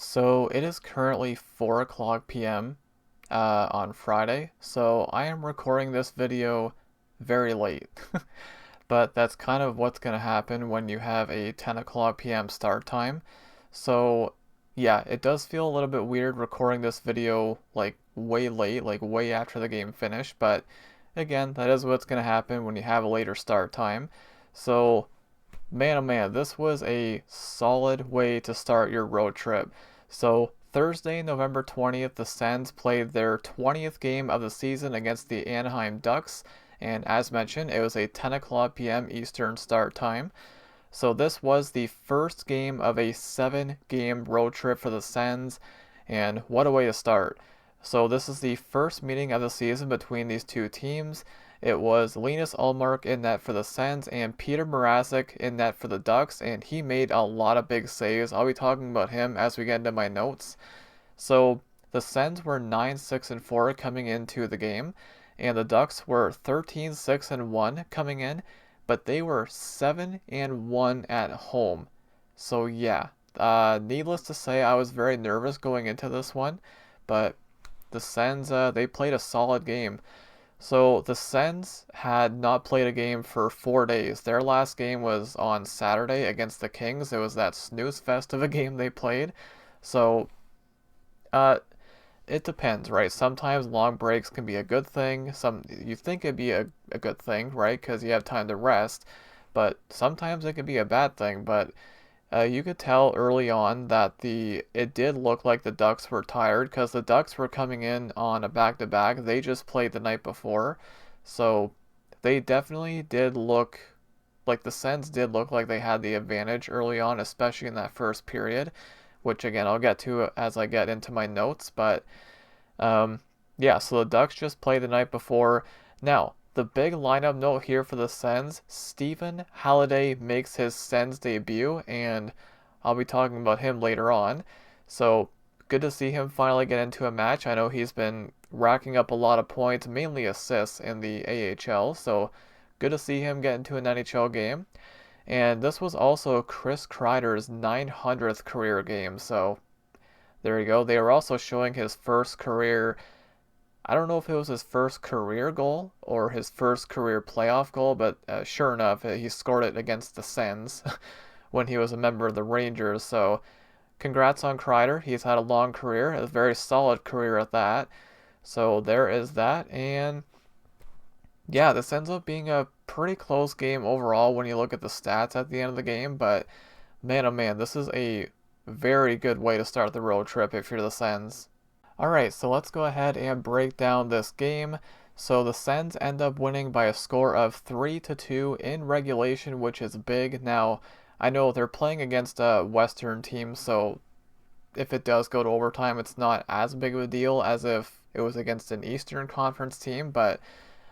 So it is currently 4 o'clock p.m. On Friday, so I am recording this video very late. But that's kind of what's going to happen when you have a 10 o'clock p.m. start time. So yeah, it does feel a little bit weird recording this video like way late, like way after the game finished, but again, that is what's going to happen when you have a later start time. So man, oh man, this was a solid way to start your road trip. So, Thursday, November 20th, the Sens played their 20th game of the season against the Anaheim Ducks, and as mentioned, it was a 10 o'clock p.m. Eastern start time. So, this was the first game of a 7-game road trip for the Sens, and what a way to start. So, this is the first meeting of the season between these two teams. It was Linus Ullmark in net for the Sens and Peter Mrazek in net for the Ducks, and he made a lot of big saves. I'll be talking about him as we get into my notes. So the Sens were 9-6-4 coming into the game, and the Ducks were 13-6-1 coming in, but they were 7-1 at home. So yeah, needless to say, I was very nervous going into this one, but the Sens they played a solid game. So the Sens had not played a game for 4 days. Their last game was on Saturday against the Kings. It was that snooze fest of a game they played. So uh, it depends, right? Sometimes long breaks can be a good thing. Some you think it'd be a good thing, right? Because you have time to rest. But sometimes it can be a bad thing. But you could tell early on that the it did look like the Ducks were tired because the Ducks were coming in on a back-to-back. They just played the night before, so they definitely did look like the Sens did look like they had the advantage early on, especially in that first period, which again I'll get to as I get into my notes. But um, yeah, so the Ducks just played the night before. Now, the big lineup note here for the Sens, Stephen Halliday makes his Sens debut, and I'll be talking about him later on. So, good to see him finally get into a match. I know he's been racking up a lot of points, mainly assists in the AHL, so good to see him get into an NHL game. And this was also Chris Kreider's 900th career game, so there you go. They were also showing his first career. I don't know if it was his first career goal or his first career playoff goal, but sure enough, he scored it against the Sens when he was a member of the Rangers. So, congrats on Kreider. He's had a long career, a very solid career at that. So, there is that. And yeah, this ends up being a pretty close game overall when you look at the stats at the end of the game. But man, oh man, this is a very good way to start the road trip if you're the Sens. Alright, so let's go ahead and break down this game. So the Sens end up winning by a score of 3-2 in regulation, which is big. Now, I know they're playing against a Western team, so if it does go to overtime, it's not as big of a deal as if it was against an Eastern Conference team, but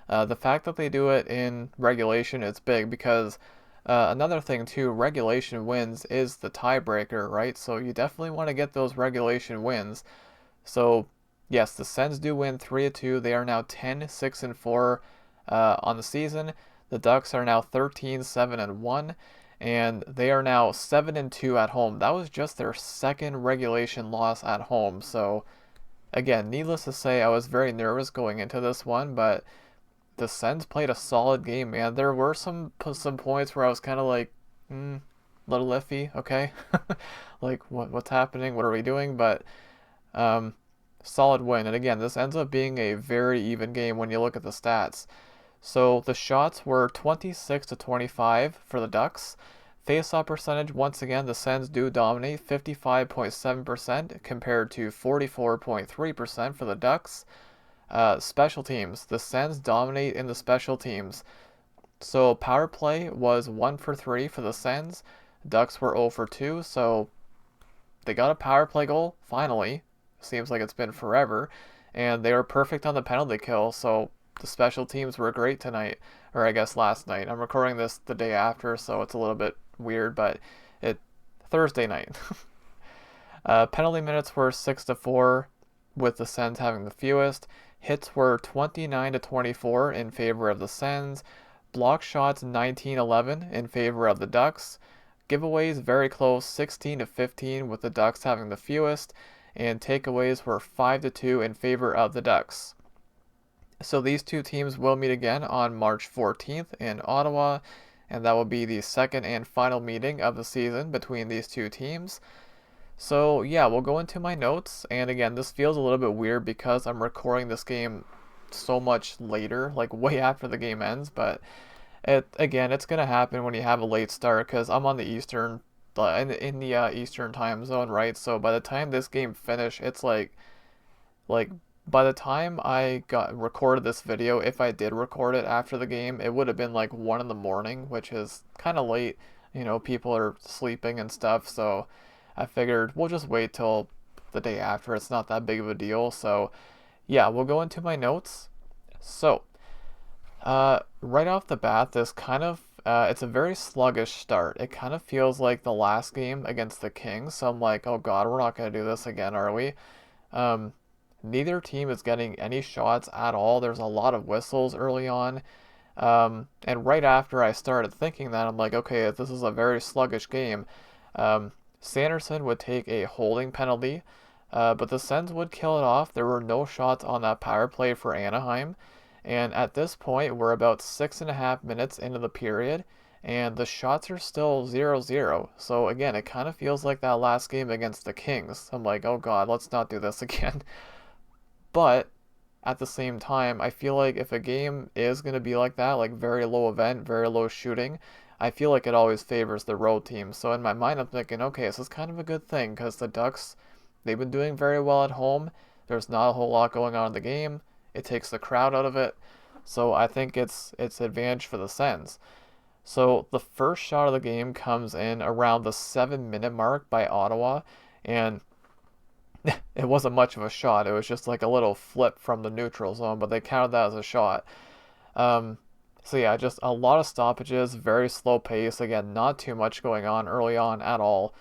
the fact that they do it in regulation is big because another thing too, regulation wins is the tiebreaker, right? So you definitely want to get those regulation wins. So, yes, the Sens do win 3-2. They are now 10-6-4 on the season. The Ducks are now 13-7-1, and they are now 7-2 at home. That was just their second regulation loss at home. So, again, needless to say, I was very nervous going into this one, but the Sens played a solid game, man. There were some points where I was kind of like, little iffy, okay? Like, what's happening? What are we doing? But um, solid win. And again, this ends up being a very even game when you look at the stats. So the shots were 26-25 for the Ducks. Face-off percentage, once again, the Sens do dominate, 55.7% compared to 44.3% for the Ducks. Special teams, the Sens dominate in the special teams. So power play was 1 for 3 for the Sens. Ducks were 0 for 2, so they got a power play goal, finally. Seems like it's been forever. And they were perfect on the penalty kill, so the special teams were great tonight. Or I guess last night. I'm recording this the day after, so it's a little bit weird, but it Thursday night. Penalty minutes were 6-4, with the Sens having the fewest. Hits were 29-24 in favor of the Sens. Block shots 19-11 in favor of the Ducks. giveaways very close, 16 to 15, with the Ducks having the fewest, and takeaways were 5 to 2 in favor of the Ducks. So these two teams will meet again on March 14th in Ottawa, and that will be the second and final meeting of the season between these two teams. So yeah, we'll go into my notes, and again, this feels a little bit weird because I'm recording this game so much later, like way after the game ends, but it's gonna happen when you have a late start because I'm on the Eastern, in the Eastern time zone, right? So by the time this game finished, it's like by the time I got recorded this video, if I did record it after the game, it would have been like 1 in the morning, which is kind of late. You know, people are sleeping and stuff, so I figured we'll just wait till the day after. It's not that big of a deal. So yeah, we'll go into my notes. So right off the bat, this kind of it's a very sluggish start. It kind of feels like the last game against the Kings. So I'm like, oh God, we're not gonna do this again, are we? Um, Neither team is getting any shots at all. There's a lot of whistles early on. And right after I started thinking that, I'm like, okay, this is a very sluggish game. Sanderson would take a holding penalty, but the Sens would kill it off. There were no shots on that power play for Anaheim. And at this point, we're about 6.5 minutes into the period, and the shots are still 0-0. So again, it kind of feels like that last game against the Kings. I'm like, oh God, let's not do this again. But at the same time, I feel like if a game is going to be like that, like very low event, very low shooting, I feel like it always favors the road team. So in my mind, I'm thinking, okay, this is kind of a good thing because the Ducks, they've been doing very well at home. There's not a whole lot going on in the game. It takes the crowd out of it. So I think it's advantage for the Sens. So the first shot of the game comes in around the 7-minute mark by Ottawa, and it wasn't much of a shot. It was just like a little flip from the neutral zone, but they counted that as a shot. Um, so yeah, just a lot of stoppages, very slow pace. Again, not too much going on early on at all.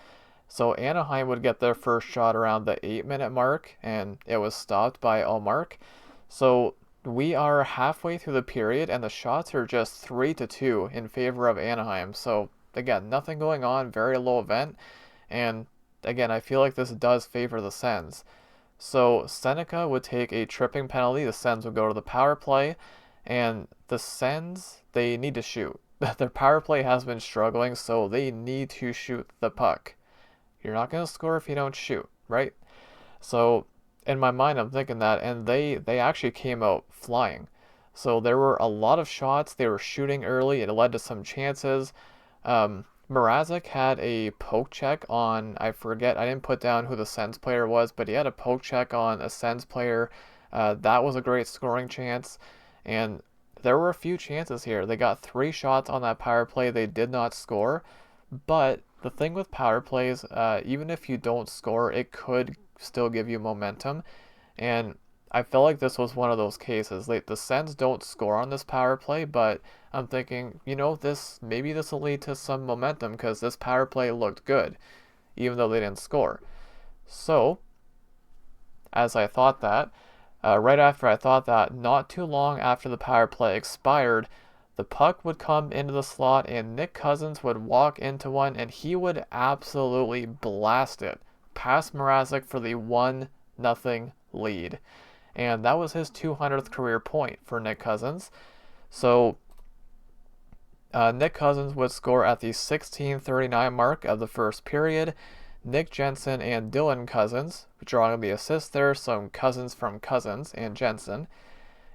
So Anaheim would get their first shot around the 8-minute mark, and it was stopped by Ullmark. So we are halfway through the period, and the shots are just 3 to 2 in favor of Anaheim. So again, nothing going on, very low event, and again, I feel like this does favor the Sens. So Seneca would take a tripping penalty. The Sens would go to the power play, and the Sens, they need to shoot. Their power play has been struggling, so they need to shoot the puck. You're not going to score if you don't shoot, right? So in my mind, I'm thinking that, and they actually came out flying. So there were a lot of shots. They were shooting early. It led to some chances. Mrazek had a poke check on, I forget, I didn't put down who the Sens player was, but he had a poke check on a Sens player. That was a great scoring chance. And there were a few chances here. They got 3 shots on that power play. They did not score. But the thing with power plays, even if you don't score, it could still give you momentum. And I felt like this was one of those cases. Like the Sens don't score on this power play, but I'm thinking, maybe this will lead to some momentum because this power play looked good, even though they didn't score. So, as I thought that, right after I thought that, not too long after the power play expired, the puck would come into the slot and Nick Cousins would walk into one and he would absolutely blast it past Mrazek for the 1-0 lead. And that was his 200th career point for Nick Cousins. So Nick Cousins would score at the 16:39 mark of the first period. Nick Jensen and Dylan Cousins drawing the assist there, some Cousins from Cousins and Jensen.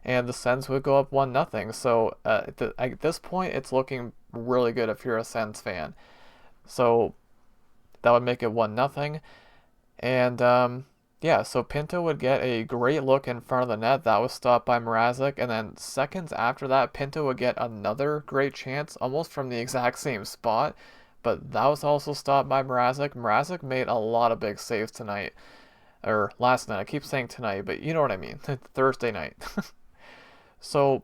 And the Sens would go up 1-0. So at this point, it's looking really good if you're a Sens fan. So that would make it 1-0. And yeah, so Pinto would get a great look in front of the net. That was stopped by Mrazek. And then seconds after that, Pinto would get another great chance, almost from the exact same spot. But that was also stopped by Mrazek. Mrazek made a lot of big saves tonight. Or last night. I keep saying tonight, but you know what I mean. Thursday night. So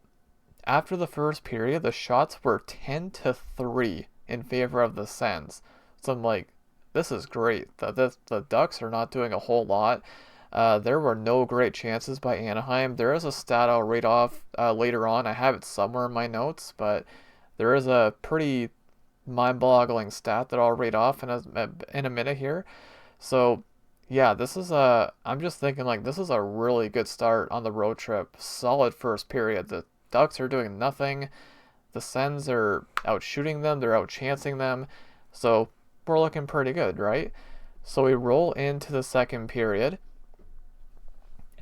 after the first period, the shots were 10-3 in favor of the Sens. So I'm like, this is great. The Ducks are not doing a whole lot. There were no great chances by Anaheim. There is a stat I'll read off later on. I have it somewhere in my notes, but there is a pretty mind-boggling stat that I'll read off in a minute here. So, yeah, I'm just thinking like this is a really good start on the road trip. Solid first period. The Ducks are doing nothing. The Sens are out shooting them. They're out chancing them. So we're looking pretty good, right? So we roll into the second period.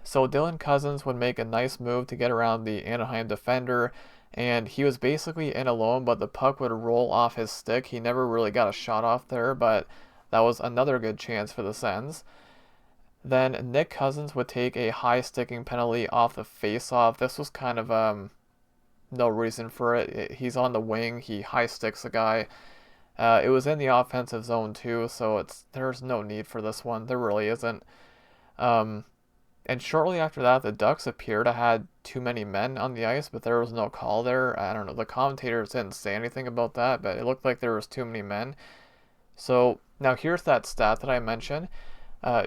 So Dylan Cousins would make a nice move to get around the Anaheim defender, and he was basically in alone, but the puck would roll off his stick. He never really got a shot off there, but that was another good chance for the Sens. Then Nick Cousins would take a high sticking penalty off the face-off. This was kind of no reason for it. He's on the wing. He high sticks a guy. It was in the offensive zone too, so there's no need for this one. There really isn't. Um, and shortly after that, the Ducks appear to had too many men on the ice, but there was no call there. I don't know. The commentators didn't say anything about that, but it looked like there was too many men. So now here's that stat that I mentioned.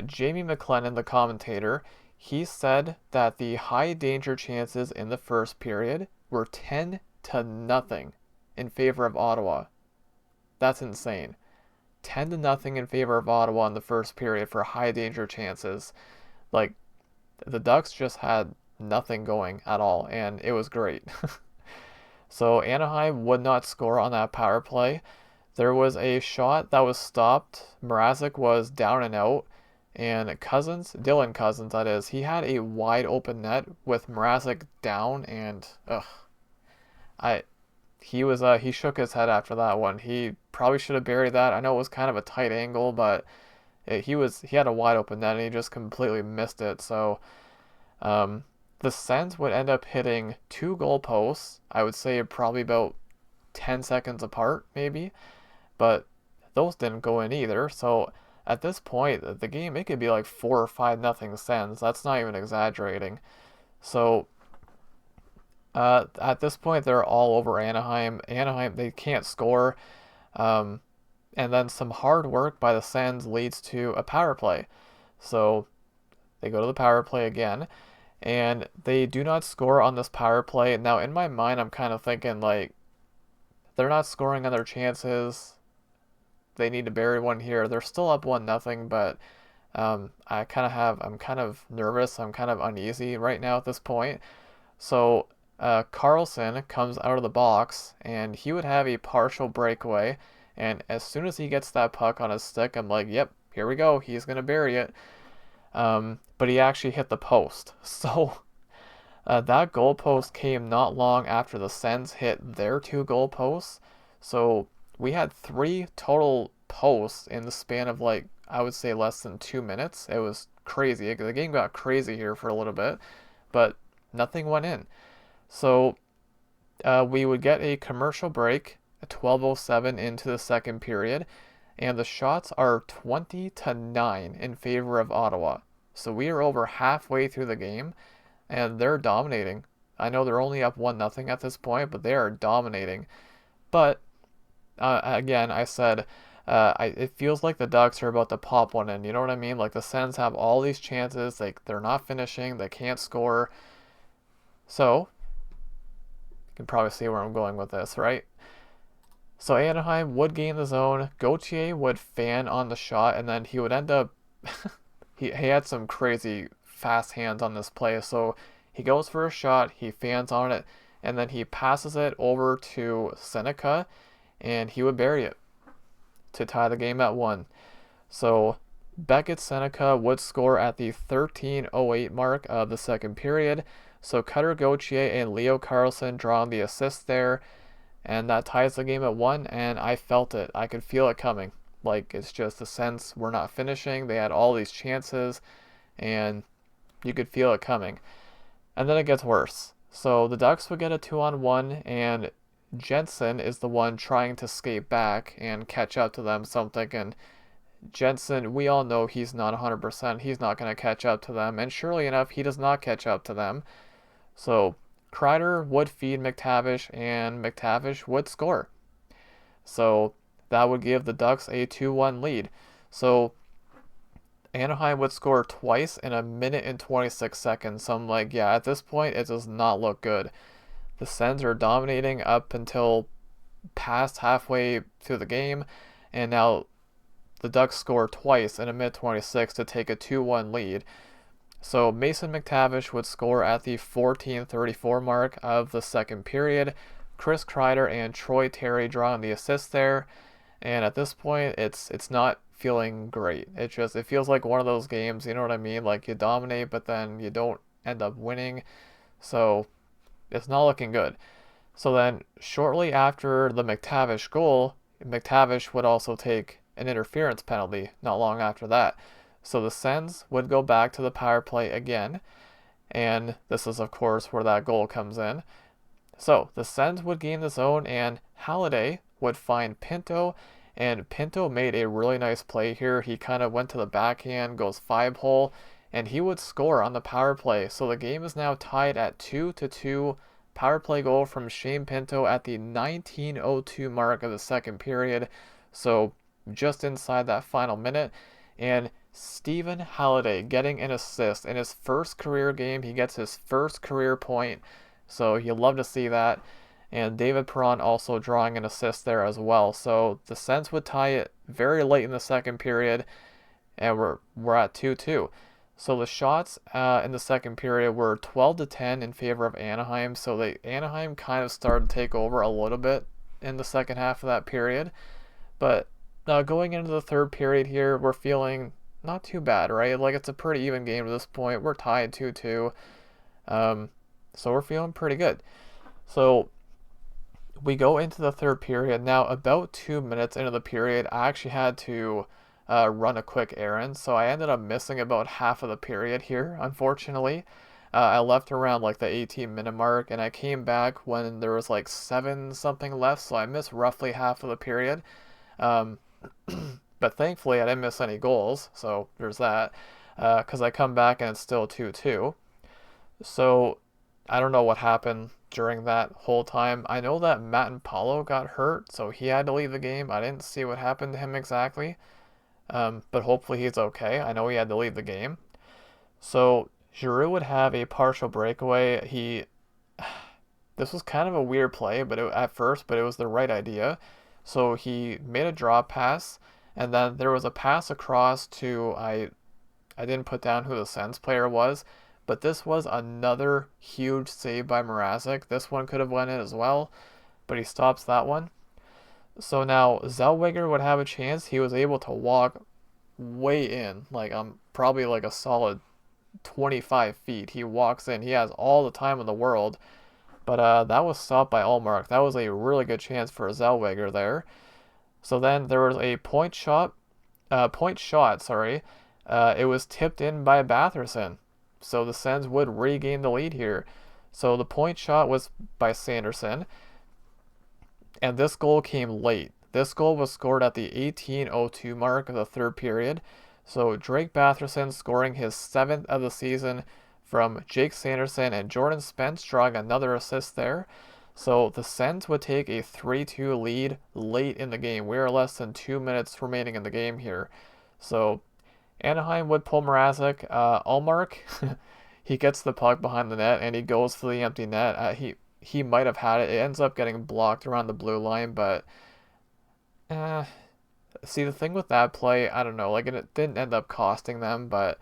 Jamie McLennan, the commentator, he said that the high danger chances in the first period were 10 to nothing in favor of Ottawa. That's insane. 10 to nothing in favor of Ottawa in the first period for high danger chances. Like, the Ducks just had nothing going at all, and it was great. So Anaheim would not score on that power play. There was a shot that was stopped. Mrazek was down and out, and Dylan Cousins, that is, he had a wide open net with Mrazek down, and I he shook his head after that one. He probably should have buried that. I know it was kind of a tight angle, but he had a wide open net and he just completely missed it. So the Sens would end up hitting two goalposts. I would say probably about 10 seconds apart, maybe, but those didn't go in either. So at this point, the game, it could be like 4 or 5 nothing Sens. That's not even exaggerating. So at this point, they're all over Anaheim. Anaheim, they can't score. Um, and then some hard work by the Sens leads to a power play. So they go to the power play again, and they do not score on this power play. Now, in my mind, I'm kind of thinking like they're not scoring on their chances. They need to bury one here. They're still up 1-0, but I'm kind of nervous. I'm kind of uneasy right now at this point. So Carlson comes out of the box, and he would have a partial breakaway. And as soon as he gets that puck on his stick, I'm like, yep, here we go. He's going to bury it. But he actually hit the post. So that goal post came not long after the Sens hit their two goal posts. So we had 3 total posts in the span of like, I would say less than 2 minutes. It was crazy. The game got crazy here for a little bit, but nothing went in. So we would get a commercial break at 12:07 into the second period, and the shots are 20 to 9 in favor of Ottawa. So we are over halfway through the game, and they're dominating. I know they're only up 1-0 at this point, but they are dominating. But again, I said it feels like the Ducks are about to pop one in. You know what I mean? Like the Sens have all these chances, like they're not finishing, they can't score. So you can probably see where I'm going with this, right? So Anaheim would gain the zone. Gauthier would fan on the shot, and then he would end up. he had some crazy fast hands on this play. So he goes for a shot, he fans on it, and then he passes it over to Seneca, and he would bury it to tie the game at 1. So Beckett Seneca would score at the 13:08 mark of the second period. So Cutter Gauthier and Leo Carlson drawing the assist there, and that ties the game at 1, and I felt it. I could feel it coming. Like, it's just the Sens were not finishing. They had all these chances, and you could feel it coming. And then it gets worse. So the Ducks would get a 2-on-1, and Jensen is the one trying to skate back and catch up to them. So I'm thinking, Jensen, we all know he's not 100%. He's not going to catch up to them. And surely enough, he does not catch up to them. So Kreider would feed McTavish, and McTavish would score. So that would give the Ducks a 2-1 lead. So Anaheim would score twice in 1 minute and 26 seconds. So I'm like, yeah, at this point, it does not look good. The Sens are dominating up until past halfway through the game, and now the Ducks score twice in a mid 26 to take a 2-1 lead. So Mason McTavish would score at the 14:34 mark of the second period. Chris Kreider and Troy Terry drawing the assist there, and at this point, it's not feeling great. It feels like one of those games, you know what I mean? Like you dominate, but then you don't end up winning. So it's not looking good. So then, shortly after the McTavish goal, McTavish would also take an interference penalty not long after that. So the Sens would go back to the power play again, and this is, of course, where that goal comes in. So the Sens would gain the zone, and Halliday would find Pinto, and Pinto made a really nice play here. He kind of went to the backhand, goes 5-hole, and he would score on the power play. So the game is now tied at 2-2. Power play goal from Shane Pinto at the 19:02 mark of the second period. So just inside that final minute. And Stephen Halliday getting an assist in his first career game. He gets his first career point. So you love to see that. And David Perron also drawing an assist there as well. So the Sens would tie it very late in the second period. And we're at 2-2. So the shots in the second period were 12-10 in favor of Anaheim. So Anaheim kind of started to take over a little bit in the second half of that period. But going into the third period here, we're feeling not too bad, right? Like it's a pretty even game to this point. We're tied 2-2. So we're feeling pretty good. So we go into the third period. Now, about 2 minutes into the period, I actually had to run a quick errand, so I ended up missing about half of the period here, unfortunately. I left around like the 18-minute mark, and I came back when there was like 7 something left, so I missed roughly half of the period. Um, but thankfully, I didn't miss any goals, so there's that, because I come back and it's still 2-2. So I don't know what happened during that whole time. I know that Matt and Paulo got hurt, so he had to leave the game. I didn't see what happened to him exactly. But hopefully he's okay. I know he had to leave the game. So Giroux would have a partial breakaway. This was kind of a weird play, at first, but it was the right idea. So he made a drop pass, and then there was a pass across to I didn't put down who the Sens player was, but this was another huge save by Mrazek. This one could have went in as well, but he stops that one. So now Zellweger would have a chance. He was able to walk way in, like probably like a solid 25 feet. He walks in. He has all the time in the world. But that was stopped by Ullmark. That was a really good chance for Zellweger there. So then there was a point shot, sorry. It was tipped in by Batherson. So the Sens would regain the lead here. So the point shot was by Sanderson. And this goal came late. This goal was scored at the 18:02 mark of the third period. So Drake Batherson scoring his 7th of the season from Jake Sanderson, and Jordan Spence drawing another assist there. So the Sens would take a 3-2 lead late in the game. We are less than 2 minutes remaining in the game here. So Anaheim would pull Mrazek. Ullmark, he gets the puck behind the net and he goes for the empty net. He might have had it. It ends up getting blocked around the blue line, but see, the thing with that play, I don't know, like it didn't end up costing them, but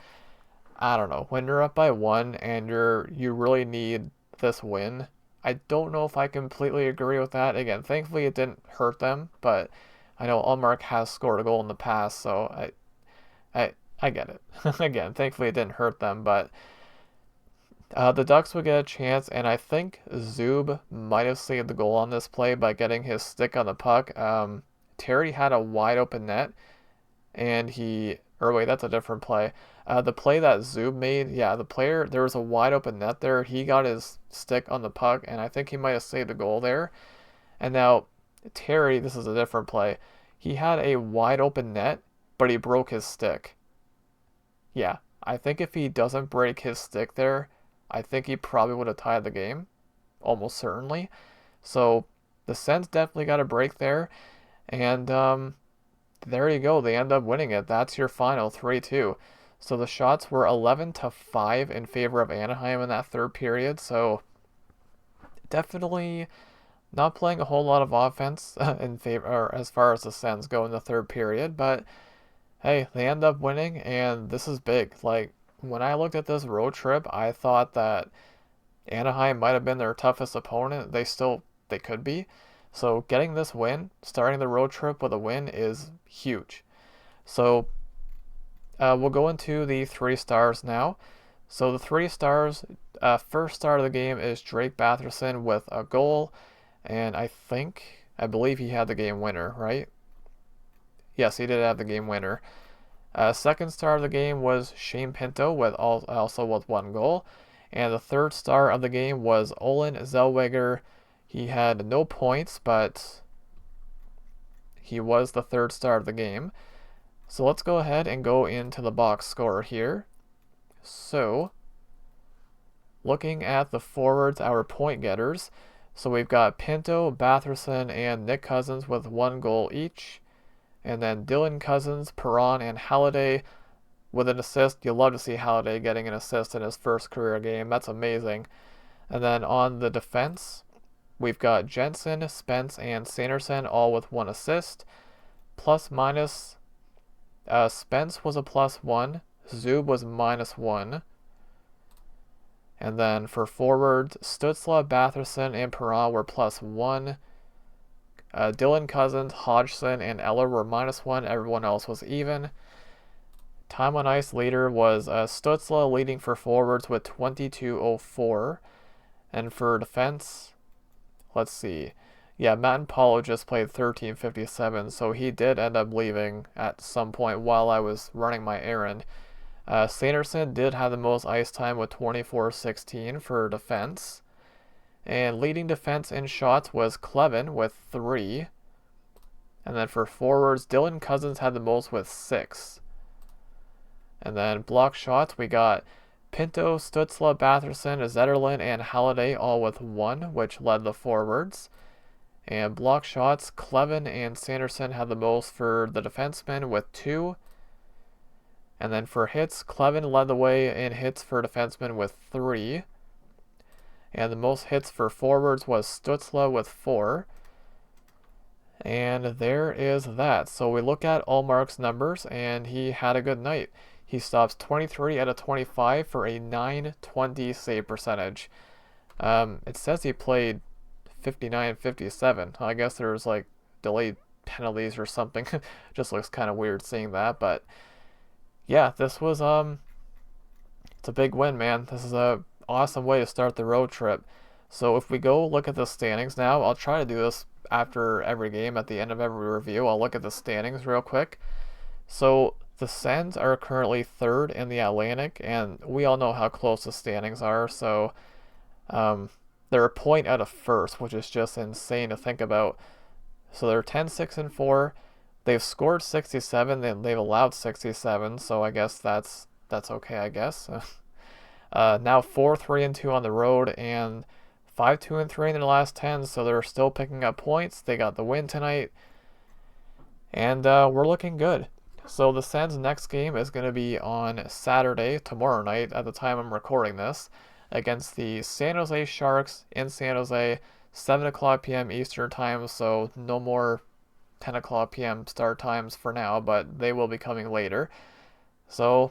I don't know. When you're up by 1 and you really need this win, I don't know if I completely agree with that. Again, thankfully it didn't hurt them, but I know Ullmark has scored a goal in the past, so I get it. Again, thankfully it didn't hurt them, but the Ducks would get a chance, and I think Zub might have saved the goal on this play by getting his stick on the puck. Terry had a wide open net, and that's a different play. The play that Zub made, there was a wide open net there. He got his stick on the puck, and I think he might have saved a goal there. And now, Terry, this is a different play. He had a wide open net, but he broke his stick. Yeah, I think if he doesn't break his stick there, I think he probably would have tied the game, almost certainly. So the Sens definitely got a break there, and there you go. They end up winning it. That's your final 3-2. So the shots were 11-5 in favor of Anaheim in that third period. So definitely not playing a whole lot of offense in favor, or as far as the Sens go in the third period, but hey, they end up winning, and this is big. Like, when I looked at this road trip, I thought that Anaheim might have been their toughest opponent. They could be. So getting this win, starting the road trip with a win is huge. So we'll go into the 3 stars now. So the 3 stars, first star of the game is Drake Batherson with a goal, and I believe he had the game winner, right? Yes, he did have the game winner. Second star of the game was Shane Pinto with also with 1 goal. And the third star of the game was Olin Zellweger. He had no points, but he was the third star of the game. So let's go ahead and go into the box score here. So, looking at the forwards, our point getters. So we've got Pinto, Batherson, and Nick Cousins with 1 goal each. And then Dylan Cousins, Perron, and Halliday with an assist. You'll love to see Halliday getting an assist in his first career game. That's amazing. And then on the defense, we've got Jensen, Spence, and Sanderson all with 1 assist. Plus minus, Spence was a +1. Zub was -1. And then for forwards, Stützle, Batherson, and Perron were +1. Dylan Cousins, Hodgson, and Eller were -1. Everyone else was even. Time on ice leader was Stützle, leading for forwards with 22:04. And for defense, let's see. Yeah, Matt and Paulo just played 13:57, so he did end up leaving at some point while I was running my errand. Sanderson did have the most ice time with 24:16 for defense. And leading defense in shots was Clevin with 3. And then for forwards, Dylan Cousins had the most with 6. And then block shots, we got Pinto, Stützle, Batherson, Zetterlund, and Halliday all with 1, which led the forwards. And block shots, Clevin and Sanderson had the most for the defensemen with 2. And then for hits, Clevin led the way in hits for defensemen with 3. And the most hits for forwards was Stützle with 4. And there is that. So we look at Ullmark's numbers, and he had a good night. He stops 23 out of 25 for a .920 save percentage. It says he played 59-57. I guess there's like delayed penalties or something. Just looks kind of weird seeing that, but yeah, this was it's a big win, man. This is a awesome way to start the road trip. So if we go look at the standings now, I'll try to do this after every game, at the end of every review. I'll look at the standings real quick. So the Sens are currently 3rd in the Atlantic, and we all know how close the standings are. So they're a point out of first, which is just insane to think about. So they're 10-6-4. They've scored 67. They've allowed 67. So I guess that's okay, I guess. Now 4-3-2 on the road, and 5-2-3 in their last 10. So they're still picking up points. They got the win tonight, and we're looking good. So the Sens' next game is going to be on Saturday, tomorrow night, at the time I'm recording this, against the San Jose Sharks in San Jose, 7 p.m. Eastern Time. So no more 10 p.m. start times for now, but they will be coming later. So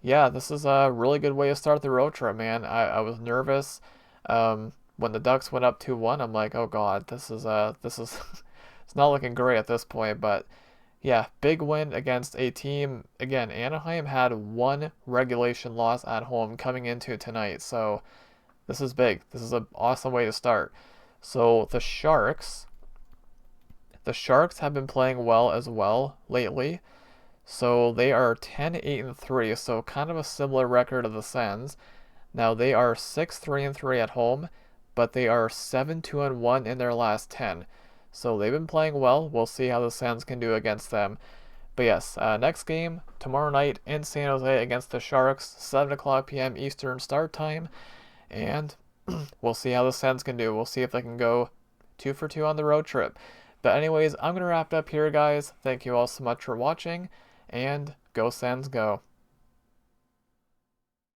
yeah, this is a really good way to start the road trip, man. I was nervous when the Ducks went up 2-1. I'm like, oh god, this is it's not looking great at this point. But yeah, big win against a team. Again, Anaheim had 1 regulation loss at home coming into tonight, so this is big. This is an awesome way to start. So the Sharks have been playing well as well lately. So they are 10-8-3, so kind of a similar record of the Sens. Now they are 6-3-3 at home, but they are 7-2-1 in their last 10. So they've been playing well. We'll see how the Sens can do against them. But yes, next game tomorrow night in San Jose against the Sharks, 7 p.m. Eastern start time. And we'll see how the Sens can do. We'll see if they can go 2 for 2 on the road trip. But anyways, I'm going to wrap it up here, guys. Thank you all so much for watching, and go Sens go.